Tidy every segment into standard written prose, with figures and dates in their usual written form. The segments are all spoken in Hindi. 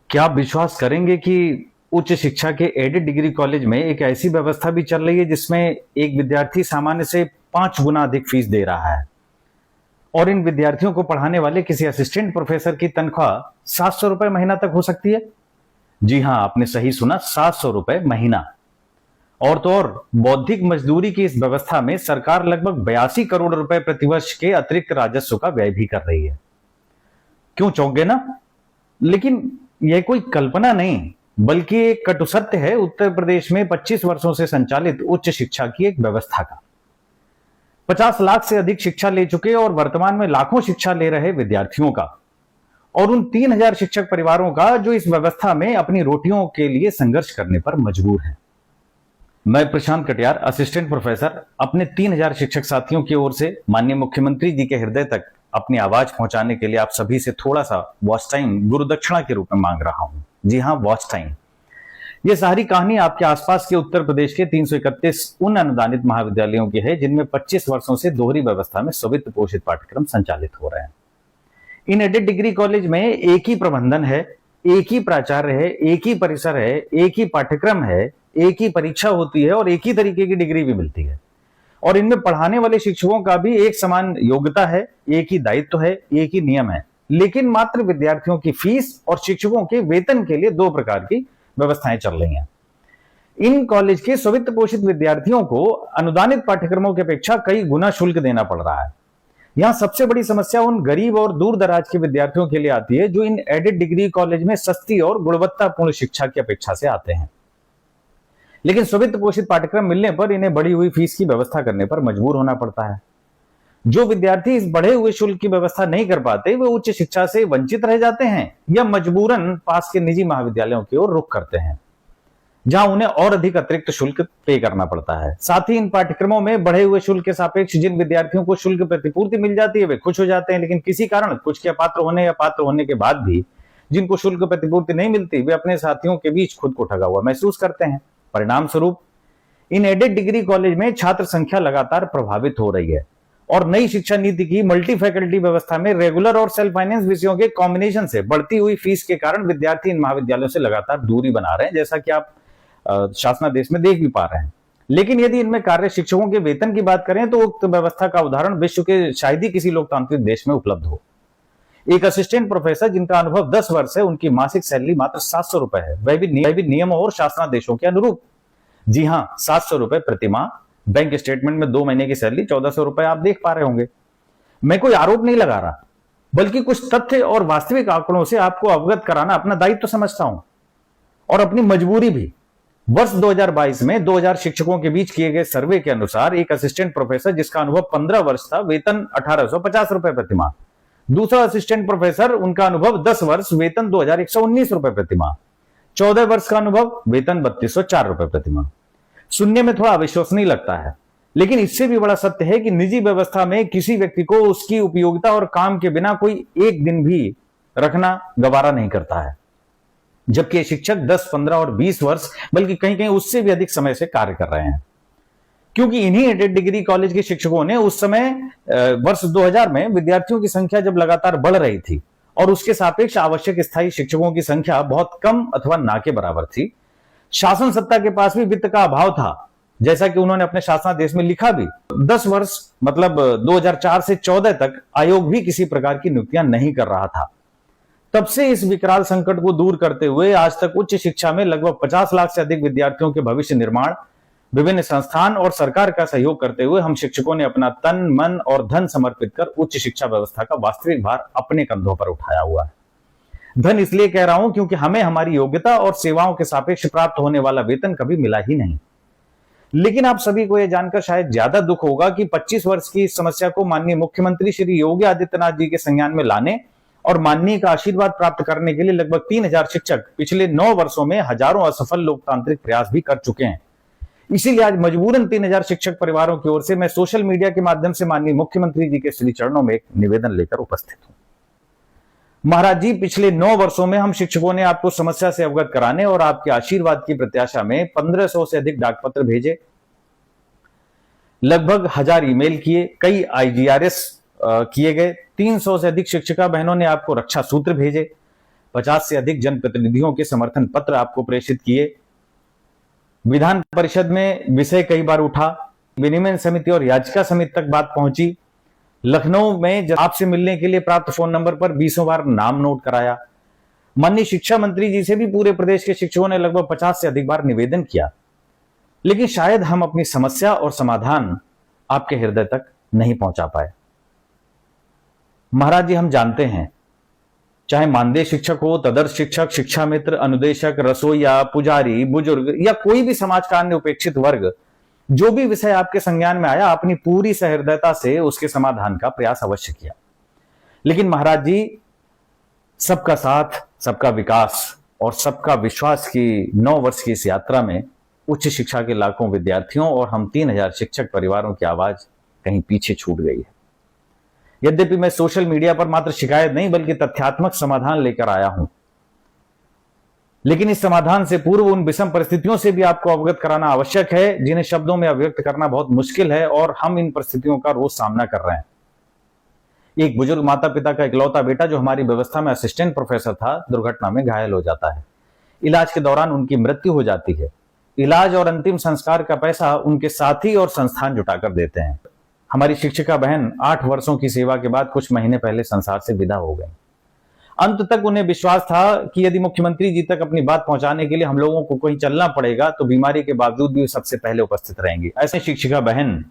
क्या आप विश्वास करेंगे कि उच्च शिक्षा के एडेड डिग्री कॉलेज में एक ऐसी व्यवस्था भी चल रही है जिसमें एक विद्यार्थी सामान्य से 5 गुना अधिक फीस दे रहा है और इन विद्यार्थियों को पढ़ाने वाले किसी असिस्टेंट प्रोफेसर की तनख्वाह 700 रुपए महीना तक हो सकती है। जी हां, आपने सही सुना, 700 रुपए महीना। और तो और बौद्धिक मजदूरी की इस व्यवस्था में सरकार लगभग 82 करोड़ रुपए प्रतिवर्ष के अतिरिक्त राजस्व का व्यय भी कर रही है। क्यों चौंक गए ना? लेकिन यह कोई कल्पना नहीं बल्कि एक कटु सत्य है उत्तर प्रदेश में 25 वर्षों से संचालित उच्च शिक्षा की एक व्यवस्था का। 50 लाख से अधिक शिक्षा ले चुके और वर्तमान में लाखों शिक्षा ले रहे विद्यार्थियों का और उन 3000 शिक्षक परिवारों का जो इस व्यवस्था में अपनी रोटियों के लिए संघर्ष करने पर मजबूर हैं। मैं प्रशांत कटियार, असिस्टेंट प्रोफेसर, अपने 3000 शिक्षक साथियों की ओर से माननीय मुख्यमंत्री जी के हृदय तक अपनी आवाज पहुंचाने के लिए आप सभी से थोड़ा सा वॉच टाइम गुरुदक्षिणा के रूप में मांग रहा हूं। जी हां, वॉच टाइम। यह सारी कहानी आपके आसपास के उत्तर प्रदेश के 331 उन अनुदानित महाविद्यालयों की है जिनमें 25 वर्षों से दोहरी व्यवस्था में स्वित्त पोषित पाठ्यक्रम संचालित हो रहे हैं। इन एडेड डिग्री कॉलेज में एक ही प्रबंधन है, एक ही प्राचार्य है, एक ही परिसर है, एक ही पाठ्यक्रम है, एक ही परीक्षा होती है और एक ही तरीके की डिग्री भी मिलती है। और इनमें पढ़ाने वाले शिक्षकों का भी एक समान योग्यता है, एक ही दायित्व है, एक ही नियम है। लेकिन मात्र विद्यार्थियों की फीस और शिक्षकों के वेतन के लिए दो प्रकार की व्यवस्थाएं चल रही हैं। इन कॉलेज के स्वित्त पोषित विद्यार्थियों को अनुदानित पाठ्यक्रमों की अपेक्षा कई गुना शुल्क देना पड़ रहा है। यहां सबसे बड़ी समस्या उन गरीब और दूर दराज के विद्यार्थियों के लिए आती है जो इन एडेड डिग्री कॉलेज में सस्ती और गुणवत्तापूर्ण शिक्षा की अपेक्षा से आते हैं, लेकिन स्वित्त पोषित पाठ्यक्रम मिलने पर इन्हें बढ़ी हुई फीस की व्यवस्था करने पर मजबूर होना पड़ता है। जो विद्यार्थी इस बढ़े हुए शुल्क की व्यवस्था नहीं कर पाते वे उच्च शिक्षा से वंचित रह जाते हैं या मजबूरन पास के निजी महाविद्यालयों की ओर रुख करते हैं जहां उन्हें और अधिक अतिरिक्त शुल्क पे करना पड़ता है। साथ ही इन पाठ्यक्रमों में बढ़े हुए शुल्क के सापेक्ष जिन विद्यार्थियों को शुल्क प्रतिपूर्ति मिल जाती है वे खुश हो जाते हैं, लेकिन किसी कारण कुछ के अपात्र होने या पात्र होने के बाद भी जिनको शुल्क प्रतिपूर्ति नहीं मिलती वे अपने साथियों के बीच खुद को ठगा हुआ महसूस करते हैं। परिणाम स्वरूप इन एडेड डिग्री कॉलेज में छात्र संख्या लगातार प्रभावित हो रही है और नई शिक्षा नीति की मल्टी फैकल्टी व्यवस्था में रेगुलर और सेल्फ फाइनेंस विषयों के कॉम्बिनेशन से बढ़ती हुई फीस के कारण विद्यार्थी इन महाविद्यालयों से लगातार दूरी बना रहे हैं, जैसा कि आप शासनादेश में देख भी पा रहे हैं। लेकिन यदि इनमें कार्य शिक्षकों के वेतन की बात करें तो उक्त व्यवस्था का उदाहरण विश्व के शायद ही किसी लोकतांत्रिक देश में उपलब्ध हो। एक असिस्टेंट प्रोफेसर जिनका अनुभव 10 वर्ष है, उनकी मासिक सैलरी मात्र 700 रुपए है, वह भी नियमों और शासनादेशों के अनुरूप। जी हां, 700 रुपए प्रतिमाह। बैंक स्टेटमेंट में 2 महीने की सैलरी 1400 रुपए आप देख पा रहे होंगे। मैं कोई आरोप नहीं लगा रहा, बल्कि कुछ तथ्य और वास्तविक आंकड़ों से आपको अवगत कराना अपना दायित्व समझता हूं और अपनी मजबूरी भी। वर्ष 2022 में 2000 शिक्षकों के बीच किए गए सर्वे के अनुसार एक असिस्टेंट प्रोफेसर जिसका अनुभव 15 वर्ष था, वेतन 1850 रुपए प्रतिमाह। दूसरा असिस्टेंट प्रोफेसर, उनका अनुभव 10 वर्ष, वेतन 2119 रुपए प्रतिमाह। 14 वर्ष का अनुभव, वेतन 3204 रुपए प्रतिमाह। सुनने में थोड़ा अविश्वसनीय लगता है, लेकिन इससे भी बड़ा सत्य है कि निजी व्यवस्था में किसी व्यक्ति को उसकी उपयोगिता और काम के बिना कोई एक दिन भी रखना गवारा नहीं करता है, जबकि शिक्षक 10, 15 और 20 वर्ष बल्कि कहीं कहीं उससे भी अधिक समय से कार्य कर रहे हैं। क्योंकि इन्हीं एडेड डिग्री कॉलेज के शिक्षकों ने उस समय वर्ष 2000 में विद्यार्थियों की संख्या जब लगातार बढ़ रही थी और उसके सापेक्ष आवश्यक स्थायी शिक्षकों की संख्या बहुत कम अथवा ना के बराबर थी, शासन सत्ता के पास भी वित्त का अभाव था, जैसा कि उन्होंने अपने शासनादेश में लिखा भी। 10 वर्ष मतलब 2004 से 14 तक आयोग भी किसी प्रकार की नियुक्तियां नहीं कर रहा था। तब से इस विकराल संकट को दूर करते हुए आज तक उच्च शिक्षा में लगभग 50 लाख से अधिक विद्यार्थियों के भविष्य निर्माण, विभिन्न संस्थान और सरकार का सहयोग करते हुए हम शिक्षकों ने अपना तन, मन और धन समर्पित कर उच्च शिक्षा व्यवस्था का वास्तविक भार अपने कंधों पर उठाया हुआ है। धन इसलिए कह रहा हूं क्योंकि हमें हमारी योग्यता और सेवाओं के सापेक्ष प्राप्त होने वाला वेतन कभी मिला ही नहीं। लेकिन आप सभी को यह जानकर शायद ज्यादा दुख होगा कि 25 वर्ष की इस समस्या को माननीय मुख्यमंत्री श्री योगी आदित्यनाथ जी के संज्ञान में लाने और माननीय का आशीर्वाद प्राप्त करने के लिए लगभग 3000 शिक्षक पिछले 9 वर्षों में हजारों असफल लोकतांत्रिक प्रयास भी कर चुके हैं। इसीलिए आज मजबूरन 3000 शिक्षक परिवारों की ओर से मैं सोशल मीडिया के माध्यम से माननीय मुख्यमंत्री जी के श्री चरणों में एक निवेदन लेकर उपस्थित हूं। महाराज जी, पिछले 9 वर्षों में हम शिक्षकों ने आपको समस्या से अवगत कराने और आपके आशीर्वाद की प्रत्याशा में 1500 से अधिक डाक पत्र भेजे, लगभग 1000 ईमेल किए, कई IGRS किए गए, 300 से अधिक शिक्षिका बहनों ने आपको रक्षा सूत्र भेजे, 50 से अधिक जनप्रतिनिधियों के समर्थन पत्र आपको प्रेषित किए। विधान परिषद में विषय कई बार उठा, विनिमय समिति और याचिका समिति तक बात पहुंची। लखनऊ में आपसे मिलने के लिए प्राप्त फोन नंबर पर 20 बार नाम नोट कराया। माननीय शिक्षा मंत्री जी से भी पूरे प्रदेश के शिक्षकों ने लगभग 50 से अधिक बार निवेदन किया, लेकिन शायद हम अपनी समस्या और समाधान आपके हृदय तक नहीं पहुंचा पाए। महाराज जी, हम जानते हैं, चाहे मानदेय शिक्षक हो, तदर्थ शिक्षक, शिक्षा मित्र, अनुदेशक, रसोईया, पुजारी, बुजुर्ग या कोई भी समाज का अन्य उपेक्षित वर्ग, जो भी विषय आपके संज्ञान में आया, अपनी पूरी सहृदयता से उसके समाधान का प्रयास अवश्य किया। लेकिन महाराज जी, सबका साथ, सबका विकास और सबका विश्वास की 9 वर्ष की इस यात्रा में उच्च शिक्षा के लाखों विद्यार्थियों और हम 3000 शिक्षक परिवारों की आवाज कहीं पीछे छूट गई है। यद्यपि मैं सोशल मीडिया पर मात्र शिकायत नहीं बल्कि तथ्यात्मक समाधान लेकर आया हूं, लेकिन इस समाधान से पूर्व उन विषम परिस्थितियों से भी आपको अवगत कराना आवश्यक है जिन्हें शब्दों में अभिव्यक्त करना बहुत मुश्किल है, और हम इन परिस्थितियों का रोज सामना कर रहे हैं। एक बुजुर्ग माता पिता का इकलौता बेटा जो हमारी व्यवस्था में असिस्टेंट प्रोफेसर था, दुर्घटना में घायल हो जाता है। इलाज के दौरान उनकी मृत्यु हो जाती है। इलाज और अंतिम संस्कार का पैसा उनके साथी और संस्थान जुटाकर देते हैं। हमारी शिक्षिका बहन 8 वर्षों की सेवा के बाद कुछ महीने पहले संसार से विदा हो गई। अंत तक उन्हें विश्वास था कि यदि मुख्यमंत्री जी तक अपनी बात पहुंचाने के लिए हम लोगों को कहीं चलना पड़ेगा तो बीमारी के बावजूद भी सबसे पहले उपस्थित रहेंगी। ऐसे शिक्षिका बहन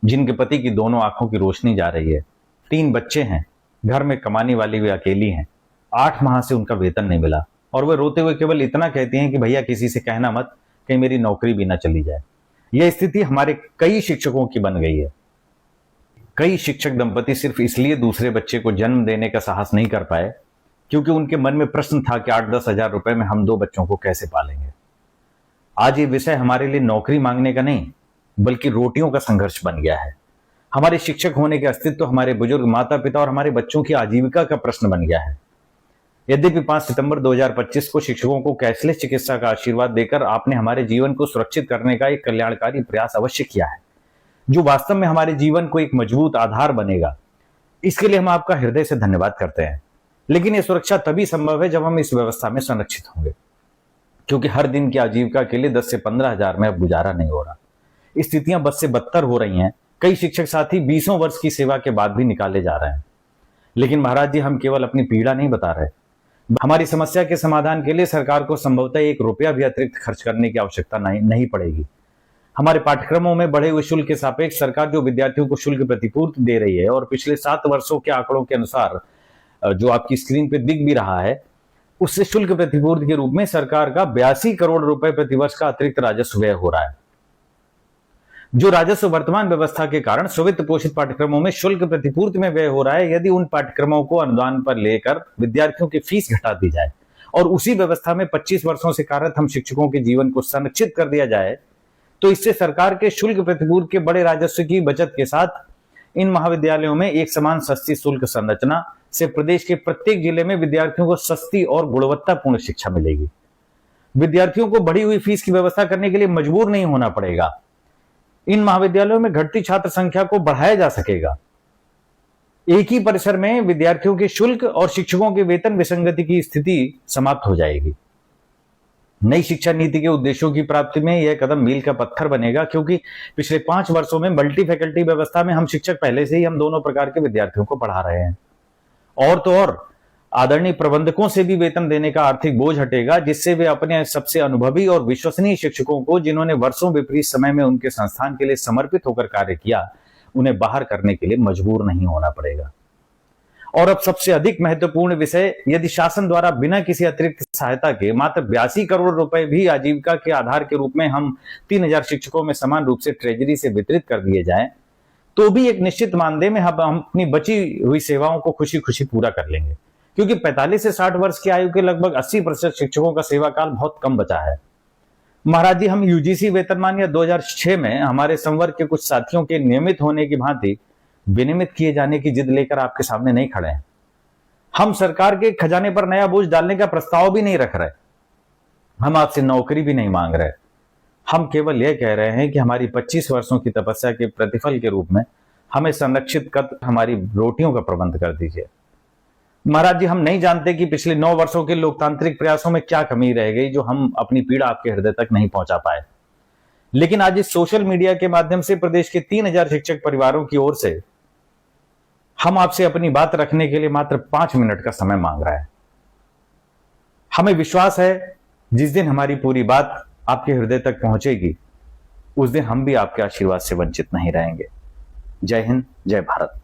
जिनके पति की दोनों आंखों की रोशनी जा रही है, 3 बच्चे हैं, घर में कमाने वाली वे अकेली हैं, 8 माह से उनका वेतन नहीं मिला और वे रोते हुए केवल इतना कहती हैं कि भैया किसी से कहना मत, कहीं मेरी नौकरी भी ना चली जाए। यह स्थिति हमारे कई शिक्षकों की बन गई है। कई शिक्षक दंपति सिर्फ इसलिए दूसरे बच्चे को जन्म देने का साहस नहीं कर पाए क्योंकि उनके मन में प्रश्न था कि 8-10 हजार रुपए में हम 2 बच्चों को कैसे पालेंगे। आज ये विषय हमारे लिए नौकरी मांगने का नहीं बल्कि रोटियों का संघर्ष बन गया है। हमारे शिक्षक होने के अस्तित्व हमारे बुजुर्ग माता पिता और हमारे बच्चों की आजीविका का प्रश्न बन गया है। यद्यपि 5 सितंबर 2025 को शिक्षकों को कैशलेस चिकित्सा का आशीर्वाद देकर आपने हमारे जीवन को सुरक्षित करने का एक कल्याणकारी प्रयास अवश्य किया है, जो वास्तव में हमारे जीवन को एक मजबूत आधार बनेगा। इसके लिए हम आपका हृदय से धन्यवाद करते हैं। लेकिन यह सुरक्षा तभी संभव है जब हम इस व्यवस्था में संरक्षित होंगे, क्योंकि हर दिन की आजीविका के लिए 10 से 15 हजार में अब गुजारा नहीं हो रहा। स्थितियां बद से बदतर हो रही हैं। कई शिक्षक साथी 20 वर्ष की सेवा के बाद भी निकाले जा रहे हैं। लेकिन महाराज जी, हम केवल अपनी पीड़ा नहीं बता रहे, हमारी समस्या के समाधान के लिए सरकार को संभवतः 1 रुपया भी अतिरिक्त खर्च करने की आवश्यकता नहीं पड़ेगी। हमारे पाठ्यक्रमों में बढ़े हुए शुल्क के सापेक्ष सरकार जो विद्यार्थियों को शुल्क प्रतिपूर्ति दे रही है, और पिछले 7 वर्षों के आंकड़ों के अनुसार जो आपकी स्क्रीन पे दिख भी रहा है, उससे शुल्क प्रतिपूर्ति के रूप में सरकार का 82 करोड़ रुपए प्रतिवर्ष का अतिरिक्त राजस्व व्यय हो रहा है। जो राजस्व वर्तमान व्यवस्था के कारण स्वित्त पोषित पाठ्यक्रमों में शुल्क प्रतिपूर्ति में व्यय हो रहा है, यदि उन पाठ्यक्रमों को अनुदान पर लेकर विद्यार्थियों की फीस घटा दी जाए और उसी व्यवस्था में 25 वर्षों से कार्यरत हम शिक्षकों के जीवन को संरक्षित कर दिया जाए, तो इससे सरकार के शुल्क प्रतिपूर्ति के बड़े राजस्व की बचत के साथ इन महाविद्यालयों में एक समान सस्ती शुल्क संरचना से प्रदेश के प्रत्येक जिले में विद्यार्थियों को सस्ती और गुणवत्तापूर्ण शिक्षा मिलेगी। विद्यार्थियों को बढ़ी हुई फीस की व्यवस्था करने के लिए मजबूर नहीं होना पड़ेगा। इन महाविद्यालयों में घटती छात्र संख्या को बढ़ाया जा सकेगा। एक ही परिसर में विद्यार्थियों के शुल्क और शिक्षकों के वेतन विसंगति की स्थिति समाप्त हो जाएगी। नई शिक्षा नीति के उद्देश्यों की प्राप्ति में यह कदम मील का पत्थर बनेगा, क्योंकि पिछले 5 वर्षों में मल्टी फैकल्टी व्यवस्था में हम शिक्षक पहले से ही हम दोनों प्रकार के विद्यार्थियों को पढ़ा रहे हैं। और तो और आदरणीय प्रबंधकों से भी वेतन देने का आर्थिक बोझ हटेगा, जिससे वे अपने सबसे अनुभवी और विश्वसनीय शिक्षकों को, जिन्होंने वर्षों विपरीत समय में उनके संस्थान के लिए समर्पित होकर कार्य किया, उन्हें बाहर करने के लिए मजबूर नहीं होना पड़ेगा। और अब सबसे अधिक महत्वपूर्ण विषय, यदि शासन द्वारा बिना किसी अतिरिक्त सहायता के मात्र 82 करोड़ रुपए भी आजीविका के आधार के रूप में हम 3000 शिक्षकों में समान रूप से ट्रेजरी से वितरित कर दिए जाएं, तो भी एक निश्चित मानदेय में हम अपनी बची हुई सेवाओं को खुशी खुशी पूरा कर लेंगे, क्योंकि 45 से 60 वर्ष की आयु के लगभग 80% शिक्षकों का सेवा काल बहुत कम बचा है। महाराज जी, हम यूजीसी वेतनमान या 2006 में हमारे संवर्ग के कुछ साथियों के नियमित होने की भांति विनियमित किए जाने की जिद लेकर आपके सामने नहीं खड़े हैं। हम सरकार के खजाने पर नया बोझ डालने का प्रस्ताव भी नहीं रख रहे। हम आपसे नौकरी भी नहीं मांग रहे। हम केवल यह कह रहे हैं कि हमारी 25 वर्षों की तपस्या के प्रतिफल के रूप में हमें संरक्षित कर हमारी रोटियों का प्रबंध कर दीजिए। महाराज जी, हम नहीं जानते कि पिछले 9 वर्षों के लोकतांत्रिक प्रयासों में क्या कमी रह गई जो हम अपनी पीड़ा आपके हृदय तक नहीं पहुंचा पाए। लेकिन आज इस सोशल मीडिया के माध्यम से प्रदेश के 3000 शिक्षक परिवारों की ओर से हम आपसे अपनी बात रखने के लिए मात्र 5 मिनट का समय मांग रहा है। हमें विश्वास है जिस दिन हमारी पूरी बात आपके हृदय तक पहुंचेगी उस दिन हम भी आपके आशीर्वाद से वंचित नहीं रहेंगे। जय हिंद, जय भारत।